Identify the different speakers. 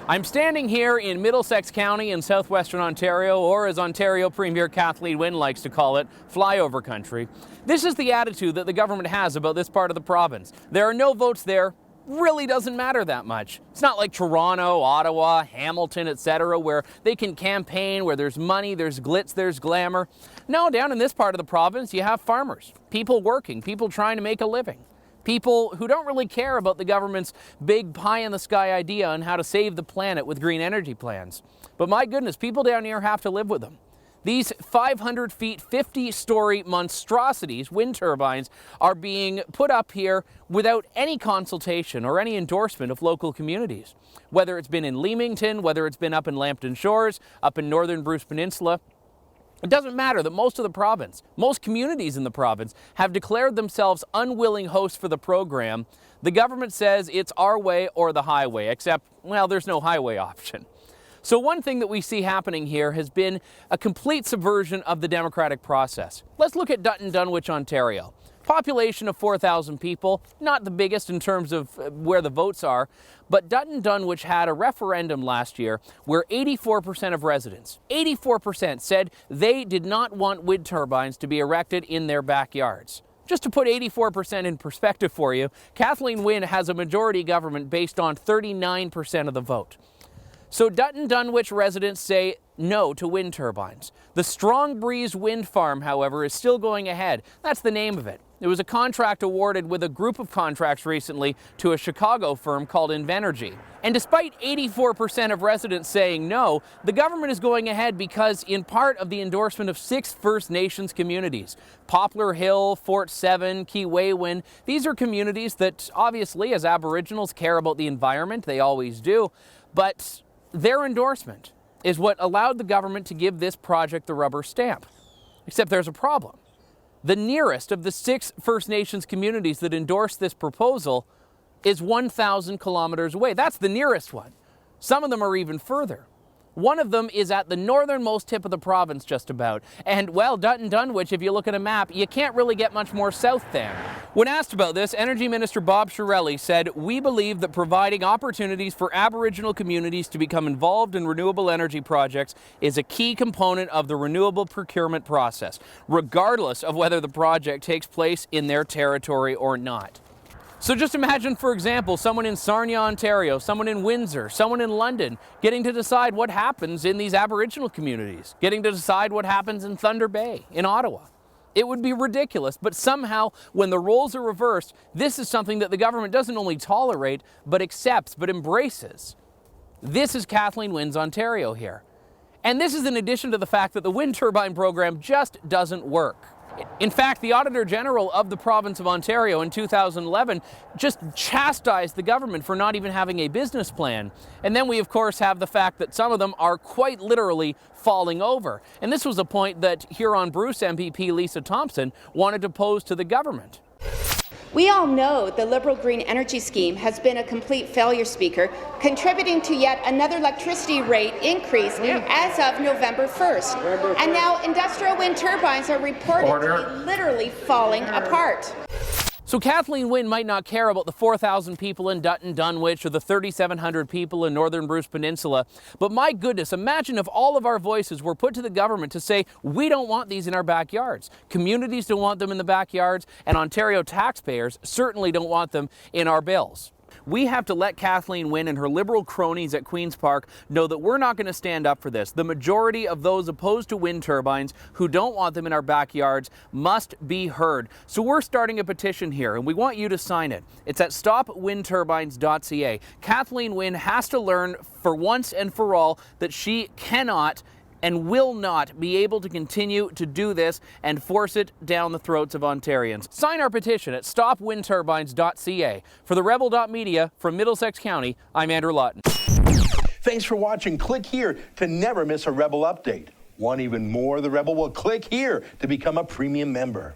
Speaker 1: I'm standing here in Middlesex County in southwestern Ontario, or as Ontario Premier Kathleen Wynne likes to call it, flyover country. This is the attitude that the government has about this part of the province. There are no votes there. Really doesn't matter that much. It's not like Toronto, Ottawa, Hamilton, etc., where they can campaign, where there's money, there's glitz, there's glamour. No, down in this part of the province, you have farmers, people working, people trying to make a living. People who don't really care about the government's big pie-in-the-sky idea on how to save the planet with green energy plans. But my goodness, people down here have to live with them. These 500 feet, 50-story monstrosities, wind turbines, are being put up here without any consultation or any endorsement of local communities. Whether it's been in Leamington, whether it's been up in Lambton Shores, up in northern Bruce Peninsula, it doesn't matter that most of the province, most communities in the province have declared themselves unwilling hosts for the program. The government says it's our way or the highway, except, well, there's no highway option. So one thing that we see happening here has been a complete subversion of the democratic process. Let's look at Dutton Dunwich, Ontario. Population of 4,000 people, not the biggest in terms of where the votes are, but Dutton Dunwich had a referendum last year where 84% of residents, 84% said they did not want wind turbines to be erected in their backyards. Just to put 84% in perspective for you, Kathleen Wynne has a majority government based on 39% of the vote. So Dutton Dunwich residents say no to wind turbines. The Strong Breeze Wind Farm, however, is still going ahead. That's the name of it. There was a contract awarded with a group of contracts recently to a Chicago firm called Invenergy. And despite 84% of residents saying no, the government is going ahead because in part of the endorsement of 6 First Nations communities. Poplar Hill, Fort Seven, Keewaywin. These are communities that obviously as Aboriginals care about the environment, they always do, but their endorsement is what allowed the government to give this project the rubber stamp. Except there's a problem. The nearest of the 6 First Nations communities that endorsed this proposal is 1,000 kilometers away. That's the nearest one. Some of them are even further. One of them is at the northernmost tip of the province just about. And, well, Dutton Dunwich, if you look at a map, you can't really get much more south than. When asked about this, Energy Minister Bob Chiarelli said, "We believe that providing opportunities for Aboriginal communities to become involved in renewable energy projects is a key component of the renewable procurement process, regardless of whether the project takes place in their territory or not." So just imagine, for example, someone in Sarnia, Ontario, someone in Windsor, someone in London, getting to decide what happens in these Aboriginal communities, getting to decide what happens in Thunder Bay, in Ottawa. It would be ridiculous, but somehow, when the roles are reversed, this is something that the government doesn't only tolerate, but accepts, but embraces. This is Kathleen Wynne's Ontario here. And this is in addition to the fact that the wind turbine program just doesn't work. In fact, the Auditor General of the province of Ontario in 2011 just chastised the government for not even having a business plan. And then we, of course, have the fact that some of them are quite literally falling over. And this was a point that Huron-Bruce MPP Lisa Thompson wanted to pose to the government.
Speaker 2: We all know the Liberal Green Energy Scheme has been a complete failure, Speaker, contributing to yet another electricity rate increase as of November 1st. And now industrial wind turbines are reported to be literally falling apart.
Speaker 1: So Kathleen Wynne might not care about the 4,000 people in Dutton Dunwich or the 3,700 people in northern Bruce Peninsula, but my goodness, imagine if all of our voices were put to the government to say, we don't want these in our backyards. Communities don't want them in the backyards, and Ontario taxpayers certainly don't want them in our bills. We have to let Kathleen Wynne and her Liberal cronies at Queen's Park know that we're not going to stand up for this. The majority of those opposed to wind turbines who don't want them in our backyards must be heard. So we're starting a petition here, and we want you to sign it. It's at stopwindturbines.ca. Kathleen Wynne has to learn for once and for all that she cannot and will not be able to continue to do this and force it down the throats of Ontarians. Sign our petition at stopwindturbines.ca. For the Rebel.media from Middlesex County, I'm Andrew Lawton.
Speaker 3: Thanks for watching. Click here to never miss a Rebel update. Want even more of the Rebel? Well, click here to become a premium member.